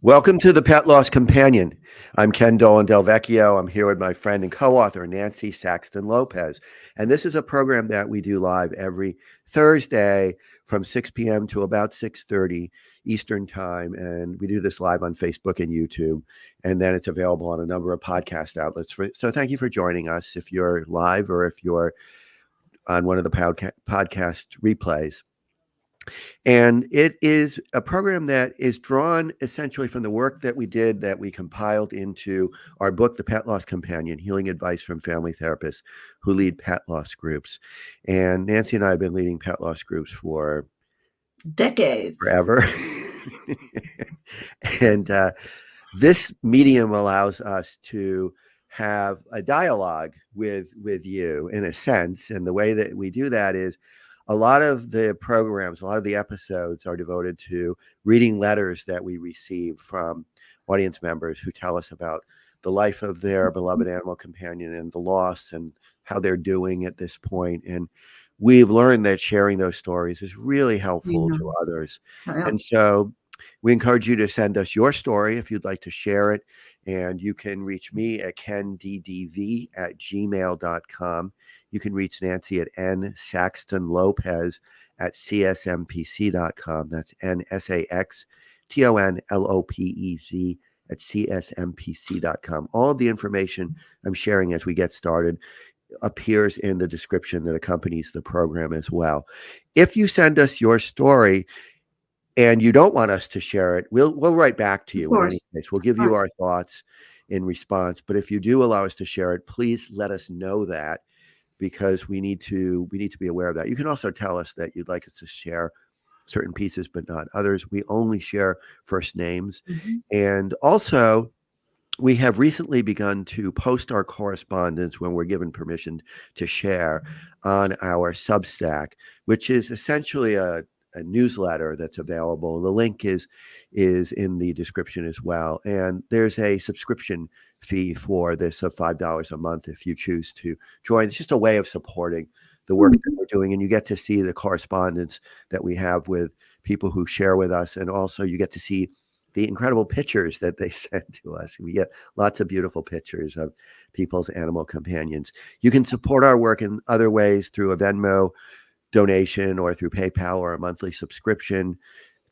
Welcome to the Pet Loss Companion. I'm Ken Dolan-Del Vecchio. I'm here with my friend and co-author, Nancy Saxton-Lopez. And this is a program that we do live every Thursday from 6 p.m. to about 6:30 Eastern Time. And we do this live on Facebook and YouTube. And then it's available on a number of podcast outlets. So thank you for joining us if you're live or if you're on one of the podcast replays. And it is a program that is drawn essentially from the work that we did that we compiled into our book, The Pet Loss Companion, Healing Advice from Family Therapists Who Lead Pet Loss Groups. And Nancy and I have been leading pet loss groups for decades, forever. And this medium allows us to have a dialogue with you in a sense. And the way that we do that is a lot of the programs, a lot of the episodes are devoted to reading letters that we receive from audience members who tell us about the life of their beloved animal companion and the loss and how they're doing at this point. And we've learned that sharing those stories is really helpful to others. And so we encourage you to send us your story if you'd like to share it. And you can reach me at kenddv@gmail.com. You can reach Nancy at nsaxtonlopez at csmpc.com. That's nsaxtonlopez at csmpc.com. All of the information I'm sharing as we get started appears in the description that accompanies the program as well. If you send us your story and you don't want us to share it, we'll write back to you in any case. We'll give you our thoughts in response. But if you do allow us to share it, please let us know that, because we need to be aware of that. You can also tell us that you'd like us to share certain pieces, but not others. We only share first names. And also, we have recently begun to post our correspondence when we're given permission to share on our Substack, which is essentially a newsletter that's available. The link is in the description as well. And there's a subscription fee for this of $5 a month if you choose to join. It's just a way of supporting the work that we're doing. And you get to see the correspondence that we have with people who share with us. And also you get to see the incredible pictures that they send to us. We get lots of beautiful pictures of people's animal companions. You can support our work in other ways through a Venmo donation or through PayPal or a monthly subscription,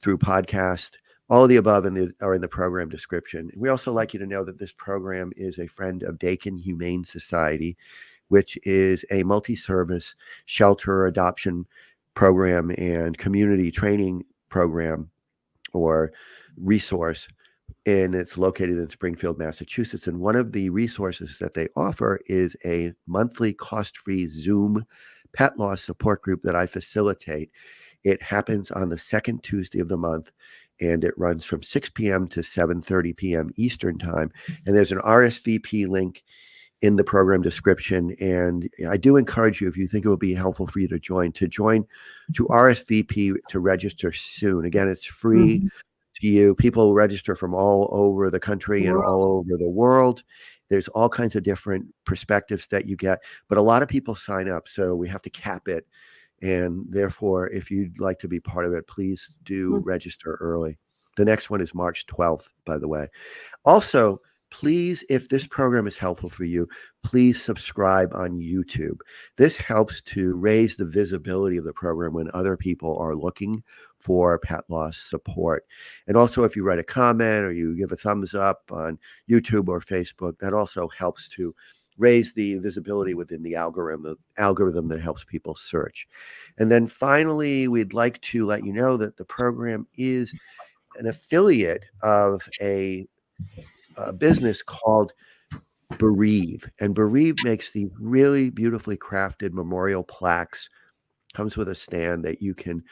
through podcast. All of the above are in the program description. We also like you to know that this program is a friend of Dakin Humane Society, which is a multi-service shelter adoption program and community training program or resource. And it's located in Springfield, Massachusetts. And one of the resources that they offer is a monthly cost-free Zoom pet loss support group that I facilitate. It happens on the second Tuesday of the month, and it runs from 6 p.m. to 7:30 p.m. Eastern Time. And there's an RSVP link in the program description. And I do encourage you, if you think it would be helpful for you to RSVP to register soon. Again, it's free to you. People register from all over the country and all over the world. There's all kinds of different perspectives that you get, but a lot of people sign up, so we have to cap it. And therefore, if you'd like to be part of it, please do register early. The next one is March 12th, by the way. Also, please, if this program is helpful for you, please subscribe on YouTube. This helps to raise the visibility of the program when other people are looking for pet loss support. And also, if you write a comment or you give a thumbs up on YouTube or Facebook, that also helps to raise the visibility within the algorithm that helps people search. And then finally, we'd like to let you know that the program is an affiliate of a business called Bereave. And Bereave makes the really beautifully crafted memorial plaques. Comes with a stand that you can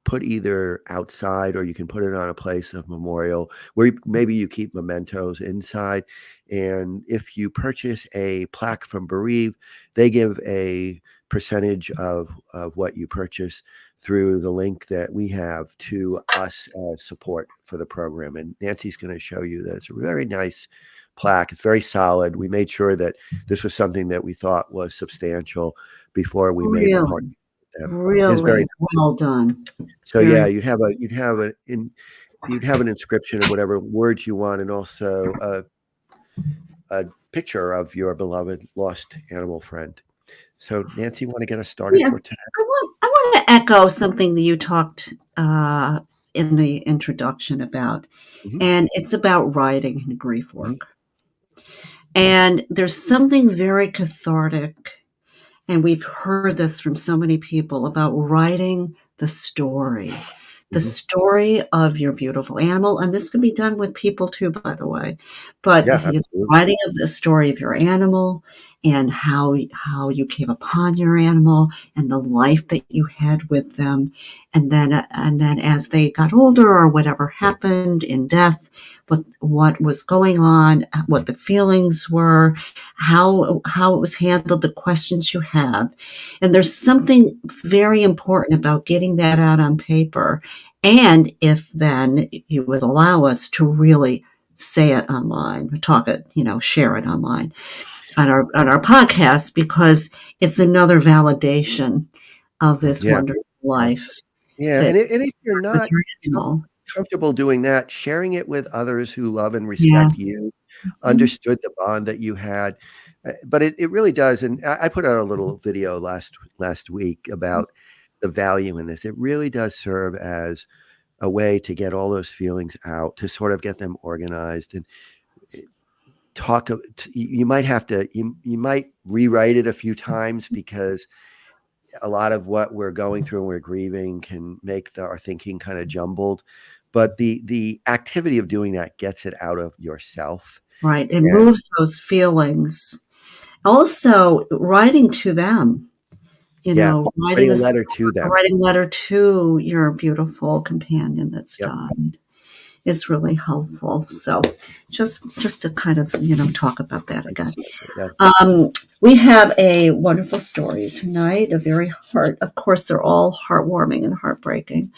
put either outside or you can put it on a place of memorial where maybe you keep mementos inside. And if you purchase a plaque from Bereave, they give a percentage of what you purchase through the link that we have to us as support for the program. And Nancy's going to show you that it's a very nice plaque. It's very solid. We made sure that this was something that we thought was substantial before we made the partnership. Really well done. So yeah, you'd have you'd have an inscription of whatever words you want, and also a picture of your beloved lost animal friend. So, Nancy, want to get us started Yeah, for today? I want to echo something that you talked in the introduction about, Hmm. and it's about writing and grief Hmm. work. And there's something very cathartic, and we've heard this from so many people about writing the Hmm. story of your beautiful animal. And this can be done with people too, by the way. But Yeah, the absolutely. writing of the story of your animal and how you came upon your animal and the life that you had with them, and then as they got older or whatever happened in death, what was going on, what the feelings were, how it was handled, the questions you have. And there's something very important about getting that out on paper. And if then you would allow us to really say it online, talk it, share it online on our podcast, because it's another validation of this Yeah, wonderful life yeah. that And if you're with not your animal. comfortable doing that, sharing it with others who love and respect Yes. you, Mhm. understood the bond that you had. But it really does. And I put out a little video last week about the value in this. It really does serve as a way to get all those feelings out, to sort of get them organized and eh, you might have to you might rewrite it a few times because a lot of what we're going through and we're grieving can make our thinking kind of jumbled. But the activity of doing that gets it out of yourself. Right. It And moves those feelings. Also, writing to them, yeah, writing writing a a letter to them. writing a letter to your beautiful companion that's Yep. died is really helpful. So just to kind of, talk about that again. Precisely. Yeah. Um, we have a wonderful story tonight, of course, they're all heartwarming and heartbreaking.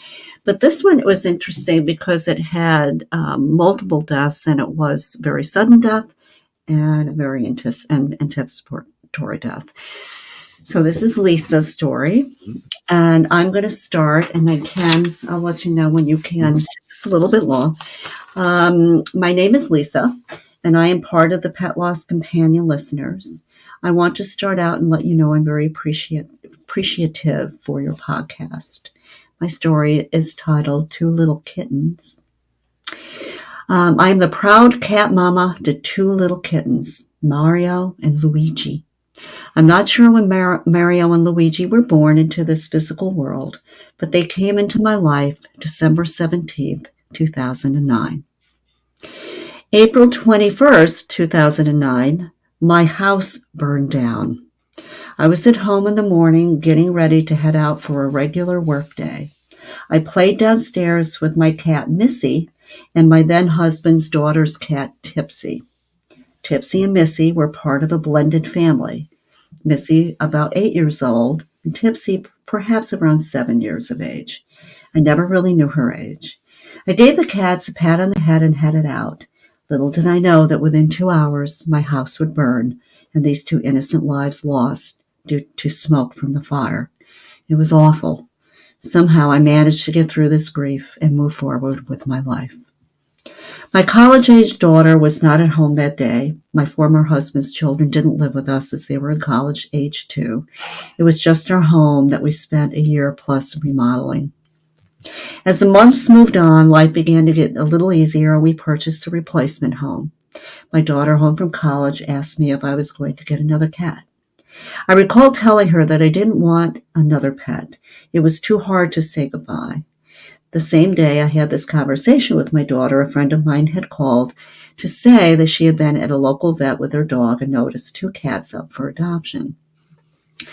But this one was interesting because it had multiple deaths, and it was very sudden death and a very anticipatory death. So this is Lisa's story. Mhm. And I'm going to start, and then Ken, I'll let you know when you can. Mhm. It's a little bit long. My name is Lisa, and I am part of the Pet Loss Companion listeners. I want to start out and let you know I'm very appreciative for your podcast. My story is titled Two Little Kittens. I am the proud cat mama to two little kittens, Mario and Luigi. I'm not sure when Mario and Luigi were born into this physical world, but they came into my life December 17th, 2009. April 21st, 2009, my house burned down. I was at home in the morning getting ready to head out for a regular workday. I played downstairs with my cat Missy and my then husband's daughter's cat Tipsy. Tipsy and Missy were part of a blended family. Missy about 8 years old, and Tipsy perhaps around 7 years of age. I never really knew her age. I gave the cats a pat on the head and headed out. Little did I know that within 2 hours my house would burn and these two innocent lives lost due to smoke from the fire. It was awful. Somehow I managed to get through this grief and move forward with my life. My college-age daughter was not at home that day. My former husband's children didn't live with us as they were in college age too. It was just our home that we spent a year plus remodeling. As the months moved on, life began to get a little easier, and we purchased a replacement home. My daughter, home from college, asked me if I was going to get another cat. I recall telling her that I didn't want another pet. It was too hard to say goodbye. The same day I had this conversation with my daughter, a friend of mine had called to say that she had been at a local vet with her dog and noticed two cats up for adoption.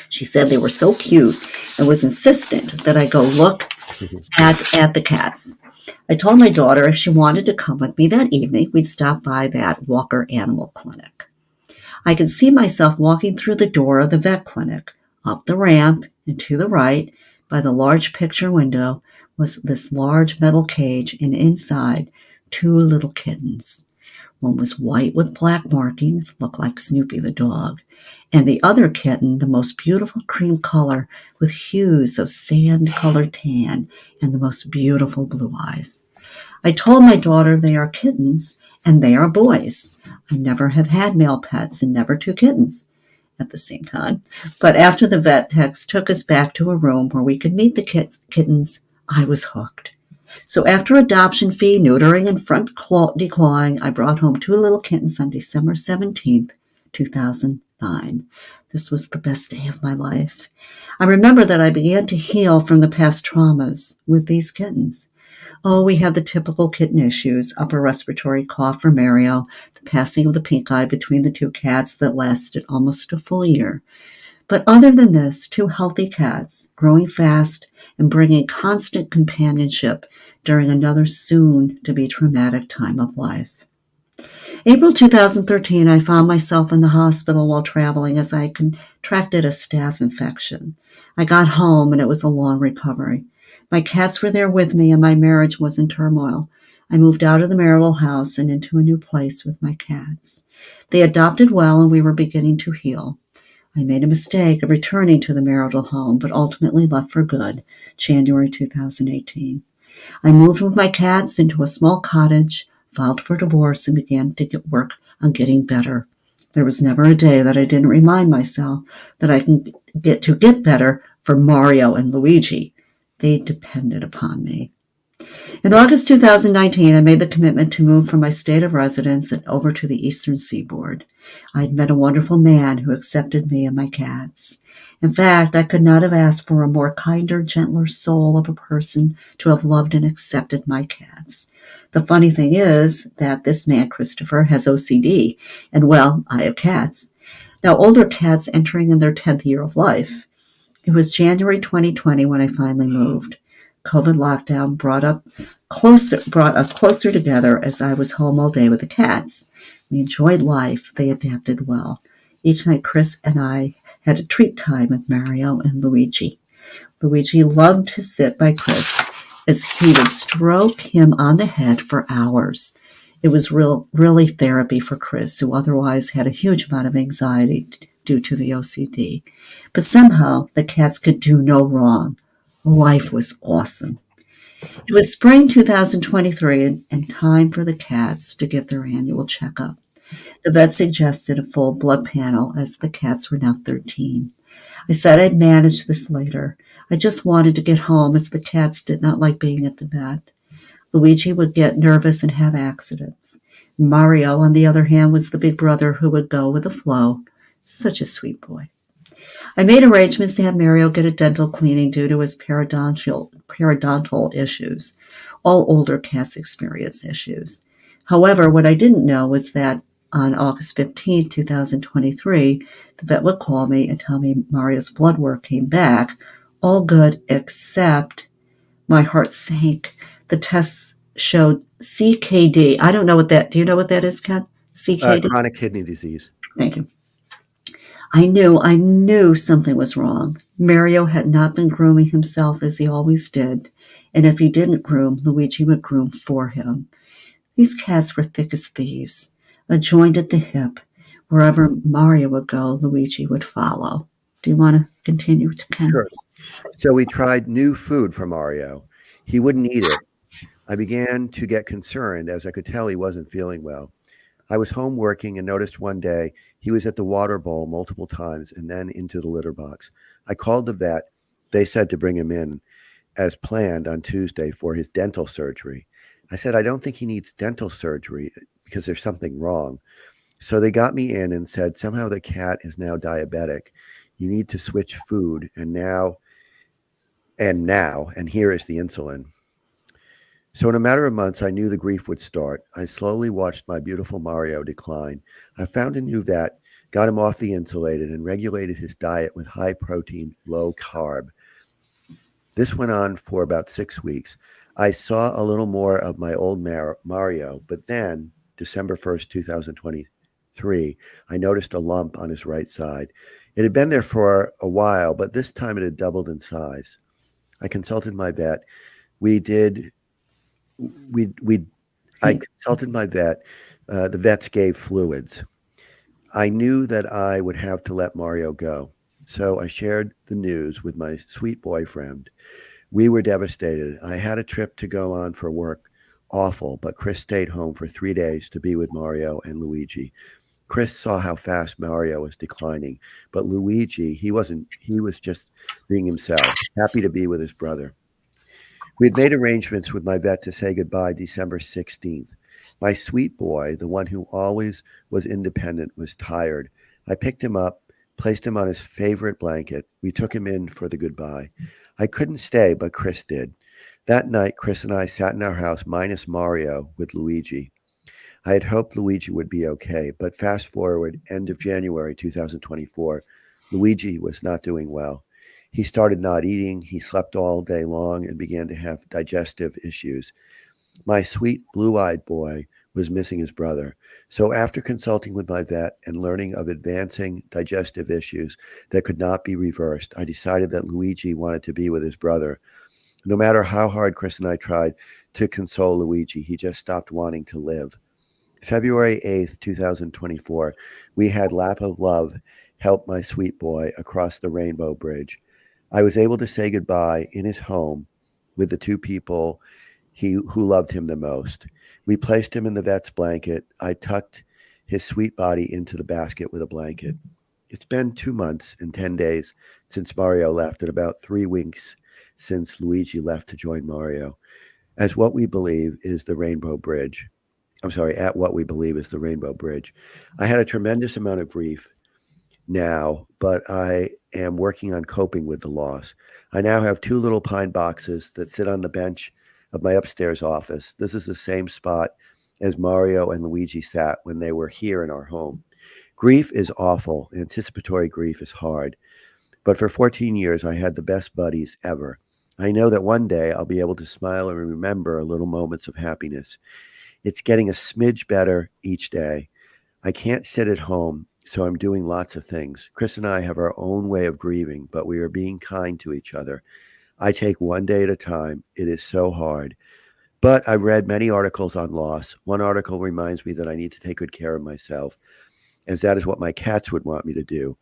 She said they were so cute and was insistent that I go look at the cats. I told my daughter if she wanted to come with me that evening, we'd stop by that Walker Animal Clinic. I could see myself walking through the door of the vet clinic, up the ramp, and to the right, by the large picture window, was this large metal cage, and inside, two little kittens. One was white with black markings, looked like Snoopy the dog, and the other kitten, the most beautiful cream color, with hues of sand-colored tan and the most beautiful blue eyes. I told my daughter they are kittens and they are boys. I never have had male pets and never two kittens at the same time. But after the vet techs took us back to a room where we could meet the kittens, I was hooked. So after adoption fee, neutering, and front declawing, I brought home two little kittens on December 17th, 2009. This was the best day of my life. I remember that I began to heal from the past traumas with these kittens. Oh, we had the typical kitten issues, upper respiratory cough for Mario, the passing of the pink eye between the two cats that lasted almost a full year. But other than this, two healthy cats, growing fast and bringing constant companionship during another soon-to-be traumatic time of life. April 2013, I found myself in the hospital while traveling as I contracted a staph infection. I got home and it was a long recovery. My cats were there with me and my marriage was in turmoil. I moved out of the marital house and into a new place with my cats. They adopted well and we were beginning to heal. I made a mistake of returning to the marital home, but ultimately left for good, January 2018. I moved with my cats into a small cottage, filed for divorce, and began to work on getting better. There was never a day that I didn't remind myself that I can get better for Mario and Luigi. They depended upon me. In August 2019, I made the commitment to move from my state of residence and over to the eastern seaboard. I had met a wonderful man who accepted me and my cats. In fact, I could not have asked for a more kinder, gentler soul of a person to have loved and accepted my cats. The funny thing is that this man, Christopher, has OCD, and well, I have cats. Now, older cats entering in their 10th year of life. It was January 2020 when I finally moved. COVID lockdown brought us closer together as I was home all day with the cats. We enjoyed life. They adapted well. Each night, Chris and I had a treat time with Mario and Luigi. Luigi loved to sit by Chris as he would stroke him on the head for hours. It was really therapy for Chris, who otherwise had a huge amount of anxiety due to the OCD. But somehow the cats could do no wrong. Life was awesome. It was spring 2023 and time for the cats to get their annual checkup. The vet suggested a full blood panel as the cats were now 13. I said I'd manage this later. I just wanted to get home as the cats did not like being at the vet. Luigi would get nervous and have accidents. Mario, on the other hand, was the big brother who would go with the flow. Such a sweet boy. I made arrangements to have Mario get a dental cleaning due to his periodontal issues. All older cats experience issues. However, what I didn't know was that on August 15, 2023, the vet would call me and tell me Mario's blood work came back, all good, except my heart sank. The tests showed CKD. I don't know what that, do you know what that is, Ken? CKD? Chronic kidney disease. Thank you. I knew something was wrong. Mario had not been grooming himself as he always did, and if he didn't groom, Luigi would groom for him. These cats were thick as thieves, a joint at the hip. Wherever Mario would go, Luigi would follow. Do you want to continue, Ken? Sure. So we tried new food for Mario. He wouldn't eat it. I began to get concerned as I could tell he wasn't feeling well. I was home working and noticed one day he was at the water bowl multiple times and then into the litter box. I called the vet. They said to bring him in as planned on Tuesday for his dental surgery. I said, I don't think he needs dental surgery because there's something wrong. So they got me in and said, somehow the cat is now diabetic. You need to switch food and here is the insulin. So in a matter of months, I knew the grief would start. I slowly watched my beautiful Mario decline. I found a new vet, got him off the insulated, and regulated his diet with high protein, low carb. This went on for about 6 weeks. I saw a little more of my old Mario, but then, December 1st, 2023, I noticed a lump on his right side. It had been there for a while, but this time it had doubled in size. I consulted my vet. I consulted my vet. The vets gave fluids. I knew that I would have to let Mario go. So I shared the news with my sweet boyfriend. We were devastated. I had a trip to go on for work awful, but Chris stayed home for 3 days to be with Mario and Luigi. Chris saw how fast Mario was declining, but Luigi, he wasn't, he was just being himself, happy to be with his brother. We had made arrangements with my vet to say goodbye December 16th. My sweet boy, the one who always was independent, was tired. I picked him up, placed him on his favorite blanket. We took him in for the goodbye. I couldn't stay, but Chris did. That night, Chris and I sat in our house, minus Mario, with Luigi. I had hoped Luigi would be okay, but fast forward, end of January 2024, Luigi was not doing well. He started not eating, he slept all day long, and began to have digestive issues. My sweet blue eyed boy was missing his brother. So, after consulting with my vet and learning of advancing digestive issues that could not be reversed, I decided that Luigi wanted to be with his brother. No matter how hard Chris and I tried to console Luigi, he just stopped wanting to live. February 8th, 2024, we had Lap of Love help my sweet boy across the Rainbow Bridge. I was able to say goodbye in his home with the two people who loved him the most. We placed him in the vet's blanket. I tucked his sweet body into the basket with a blanket. It's been 2 months and 10 days since Mario left, and about 3 weeks since Luigi left to join Mario. As what we believe is the Rainbow Bridge. I'm sorry, at what we believe is the Rainbow Bridge. I had a tremendous amount of grief now, but I am working on coping with the loss. I now have two little pine boxes that sit on the bench of my upstairs office. This is the same spot as Mario and Luigi sat when they were here in our home. Grief is awful. Anticipatory grief is hard. But for 14 years, I had the best buddies ever. I know that one day I'll be able to smile and remember little moments of happiness. It's getting a smidge better each day. I can't sit at home, so I'm doing lots of things. Chris and I have our own way of grieving, but we are being kind to each other. I take one day at a time. It is so hard. But I've read many articles on loss. One article reminds me that I need to take good care of myself, as that is what my cats would want me to do.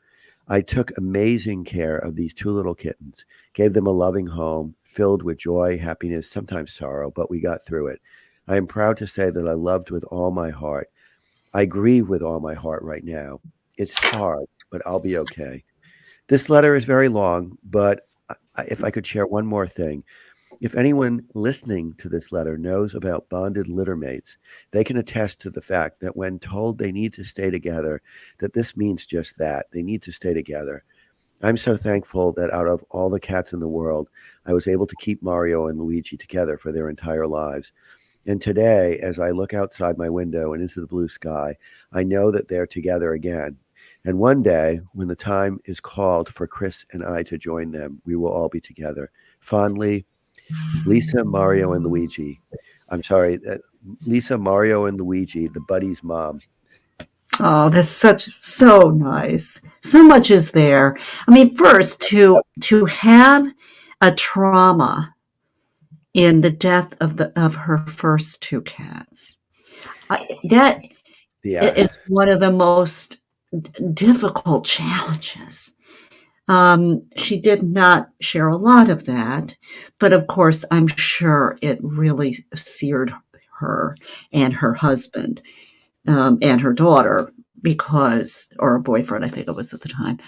I took amazing care of these two little kittens, gave them a loving home, filled with joy, happiness, sometimes sorrow, but we got through it. I am proud to say that I loved with all my heart. I grieve with all my heart right now. It's hard, but I'll be okay. This letter is very long, but if I could share one more thing. If anyone listening to this letter knows about bonded littermates, they can attest to the fact that when told they need to stay together, that this means just that. They need to stay together. I'm so thankful that out of all the cats in the world, I was able to keep Mario and Luigi together for their entire lives. And today, as I look outside my window and into the blue sky, I know that they're together again. And one day, when the time is called for Chris and I to join them, we will all be together. Fondly, Lisa, Mario, and Luigi. I'm sorry, Lisa, Mario, and Luigi, the buddy's mom. Oh, that's so nice. So much is there. I mean, first to have a trauma in the death of her first two cats. That Yeah. is one of the most difficult challenges. She did not share a lot of that, but of course, I'm sure it really seared her and her husband and her daughter because, or a boyfriend, I think it was at the time,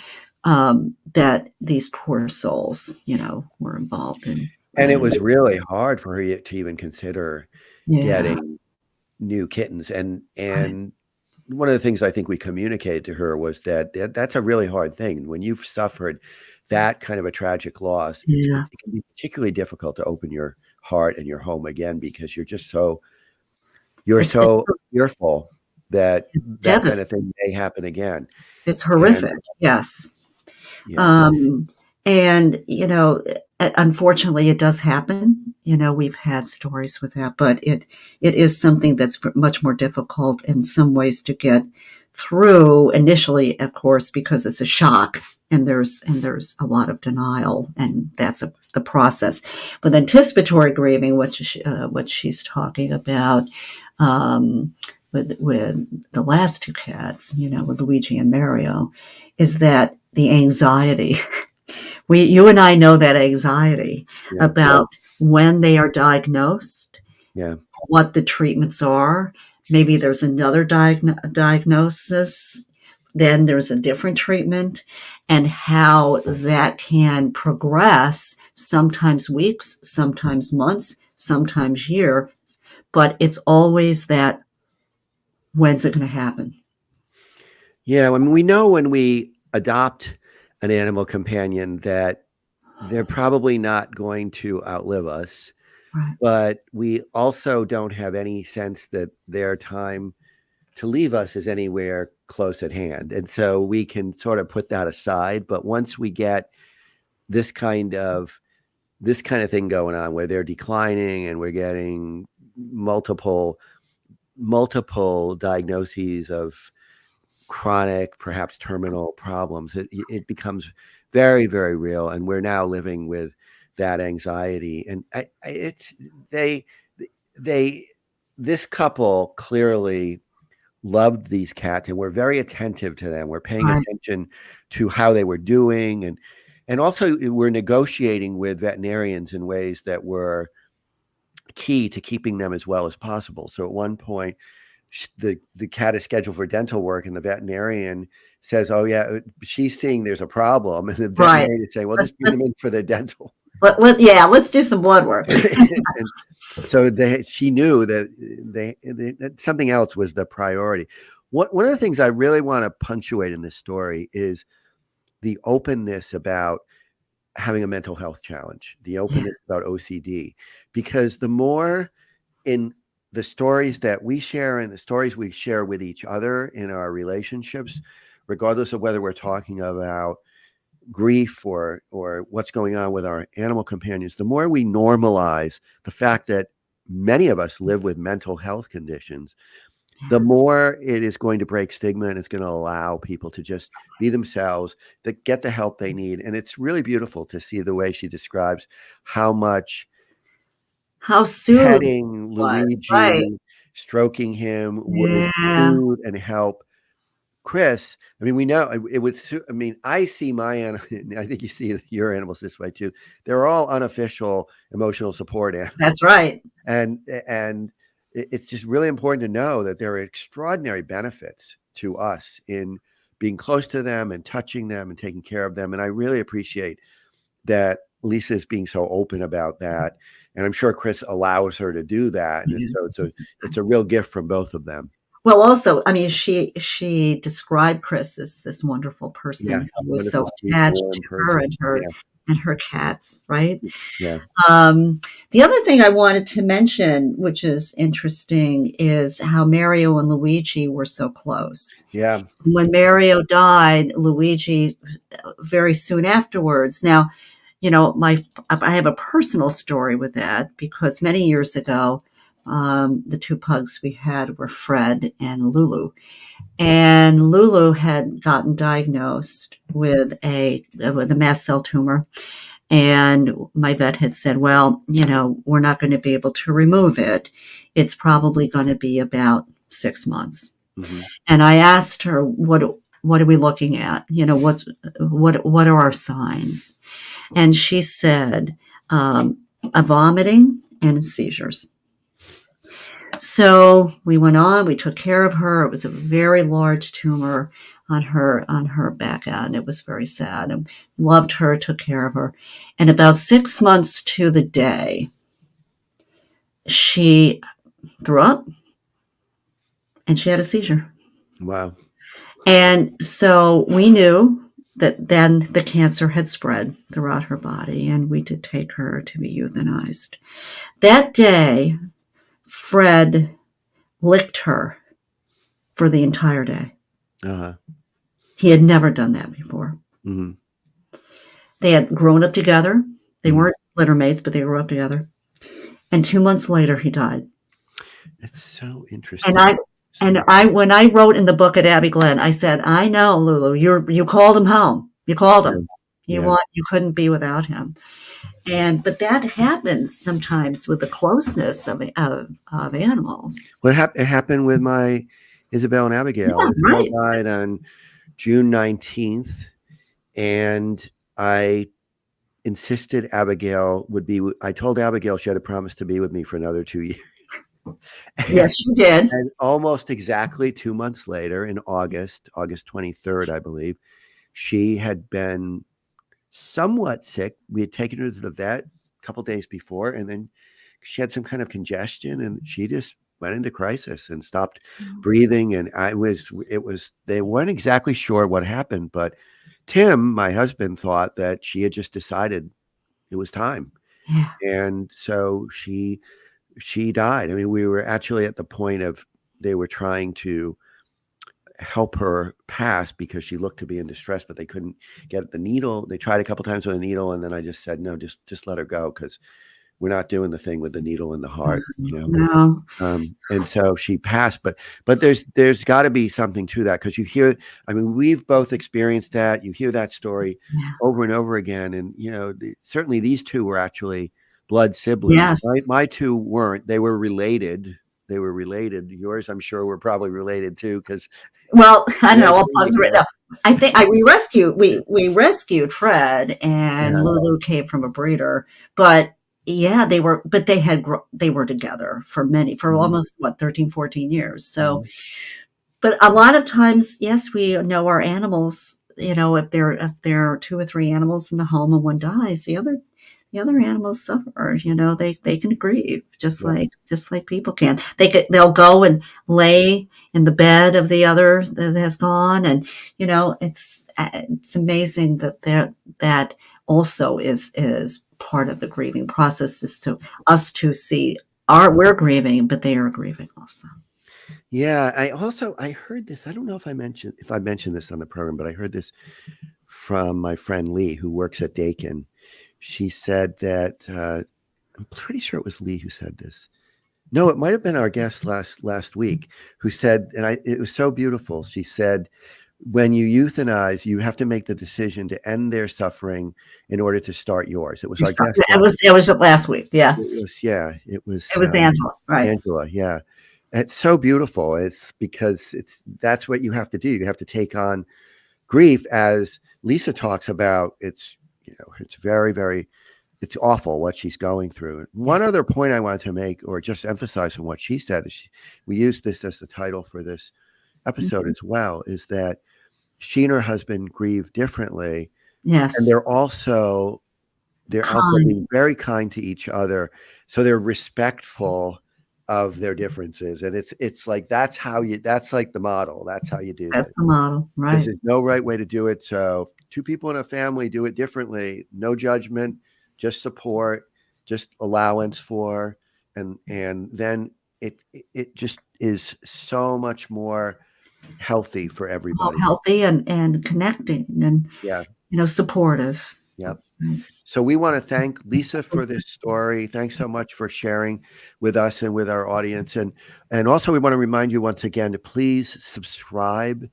that these poor souls, were involved in. And it was really hard for her to even consider Yeah, getting new kittens. And right. one of the things I think we communicated to her was that that's a really hard thing. When you've suffered that kind of a tragic loss, it Yeah, can be particularly difficult to open your heart and your home again because you're it's so fearful that that kind of devastating. thing may happen again. It's And horrific. Yes. yeah, Um, and, unfortunately, it does happen. We've had stories with that, but it is something that's much more difficult in some ways to get through initially, of course, because it's a shock and there's a lot of denial, and that's the process. With anticipatory grieving, what she's talking about, with the last two cats, with Luigi and Mario, is that the anxiety. You and I know that anxiety yeah, about when they are diagnosed Yeah. what the treatments are. Maybe there's another diagnosis, then there's a different treatment, and how that can progress, sometimes weeks, sometimes months, sometimes years. But it's always that, when's it going to happen? Yeah. I mean, we know when we adopt an animal companion that they're probably not going to outlive us, Right. but we also don't have any sense that their time to leave us is anywhere close at hand. And so we can sort of put that aside. But once we get this kind of thing going on where they're declining and we're getting multiple diagnoses of chronic, perhaps terminal problems, it becomes very, very real. And we're now living with that anxiety. And it's they this couple clearly loved these cats and were very attentive to them. We're paying Right. attention to how they were doing, and also we're negotiating with veterinarians in ways that were key to keeping them as well as possible. So at one point, the cat is scheduled for dental work, and the veterinarian says, "Oh yeah, she's seeing there's a problem," and the Right. veterinarian is saying, "Well, Let's, just bring let's, them in for the dental." yeah, let's do some blood work. And so she knew that something else was the priority. One of the things I really want to punctuate in this story is the openness about having a mental health challenge, the Yeah. openness about OCD, because the more in the stories that we share and the stories we share with each other in our relationships, regardless of whether we're talking about grief or what's going on with our animal companions, the more we normalize the fact that many of us live with mental health conditions, the Yeah. more it is going to break stigma, and it's going to allow people to just be themselves, that get the help they need. And it's really beautiful to see the way she describes how much How soothed it petting was. Right. Luigi, stroking him would Yeah. soothe and help Chris. I mean, we know it would. I mean, I see my animal. I think you see your animals this way too. They're all unofficial emotional support animals, That's right. and it's just really important to know that there are extraordinary benefits to us in being close to them and touching them and taking care of them. And I really appreciate that Lisa is being so open about that, and I'm sure Chris allows her to do that. And Yeah. so it's a real gift from both of them. Well, also, I mean, she described Chris as this wonderful Yeah, person who was so wonderful, sweet, attached warm to her person. Yeah, and her cats, right? yeah, The other thing I wanted to mention, which is interesting, is how Mario and Luigi were so close. yeah. When Mario died, Luigi very soon afterwards. Now, I have a personal story with that because many years ago, the two pugs we had were Fred and Lulu. And Lulu had gotten diagnosed with a mast cell tumor. And my vet had said, well, we're not going to be able to remove it. It's probably going to be about 6 months. Mm-hmm. And I asked her, what are we looking at? What are our signs? And she said, a vomiting and seizures. So we went on, we took care of her. It was a very large tumor on her back end. It was very sad, and loved her, took care of her. And about 6 months to the day, she threw up and she had a seizure. Wow. And so we knew that then the cancer had spread throughout her body, and we did take her to be euthanized. That day, Fred licked her for the entire day. Uh-huh. He had never done that before. Mm-hmm. They had grown up together. They Mm-hmm. weren't litter mates, but they grew up together. And 2 months later, he died. It's so interesting. When I wrote in the book at Abbey Glen, I said, I know, Lulu, you called him home. You called him. Yeah. You couldn't be without him. But that happens sometimes with the closeness of animals. What it happened with my Isabel and Abigail. Yeah, Isabel right. died on June 19th, and I insisted Abigail would be. I told Abigail she had to promise to be with me for another 2 years. Yes, you did. And almost exactly 2 months later, in August 23rd, I believe, she had been somewhat sick. We had taken her to the vet a couple days before, and then she had some kind of congestion, and she just went into crisis and stopped breathing. And they weren't exactly sure what happened, but Tim, my husband, thought that she had just decided it was time. Yeah. And so she died. I mean, we were actually at the point of they were trying to help her pass because she looked to be in distress, but they couldn't get the needle. They tried a couple times with a needle, and then I just said, no, just let her go, because we're not doing the thing with the needle in the heart, No. and so she passed. But there's got to be something to that, because you hear. I mean, we've both experienced that. You hear that story Yeah. over and over again, and certainly these two were actually blood siblings. Yes. My two weren't. They were related. They were related. Yours, I'm sure, were probably related too, because Well, I don't know. Well, you no, I think we rescued Fred, and yeah. Lulu came from a breeder, but yeah, they were together for Mhm. almost 13, 14 years. So, Mhm. but a lot of times, yes, we know our animals. If there are two or three animals in the home and one dies, the other animals suffer. They can grieve Yeah. just like people can. They'll go and lay in the bed of the other that has gone, and it's amazing that also is part of the grieving process, is to us to see we're grieving, but they are grieving also. Yeah, I heard this. I don't know if I mentioned this on the program, but I heard this from my friend Lee, who works at Dakin. She said that I'm pretty sure it was Lee who said this. No, it might have been our guest last week who said, and it was so beautiful. She said, when you euthanize, you have to make the decision to end their suffering in order to start yours. It was our guest It was last week. Yeah, it was it was Angela, right? Angela. Yeah. It's so beautiful. It's because that's what you have to do. You have to take on grief, as Lisa talks about. It's very, very, it's awful what she's going through. One other point I wanted to make, or just emphasize on what she said, is we used this as the title for this episode Mhm. as well, is that she and her husband grieve differently, and Yes, they're also kind. being very kind to each other. So they're respectful of their differences. And it's like, that's like the model. That's how you do That's this. the model, Because right? there's no right way to do it. So if two people in a family do it differently, no judgment, just support, just allowance for, and then it just is so much more healthy for All everybody. healthy and connecting and Yeah. supportive. Yeah. Right. So we want to thank Lisa for Yes. this story. Thanks so much for sharing with us and with our audience. And also we want to remind you once again to please subscribe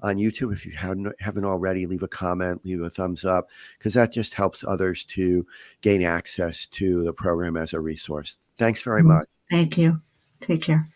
on YouTube. If you haven't already, leave a comment, leave a thumbs up, because that just helps others to gain access to the program as a resource. Thanks very much. Thank you. Take care.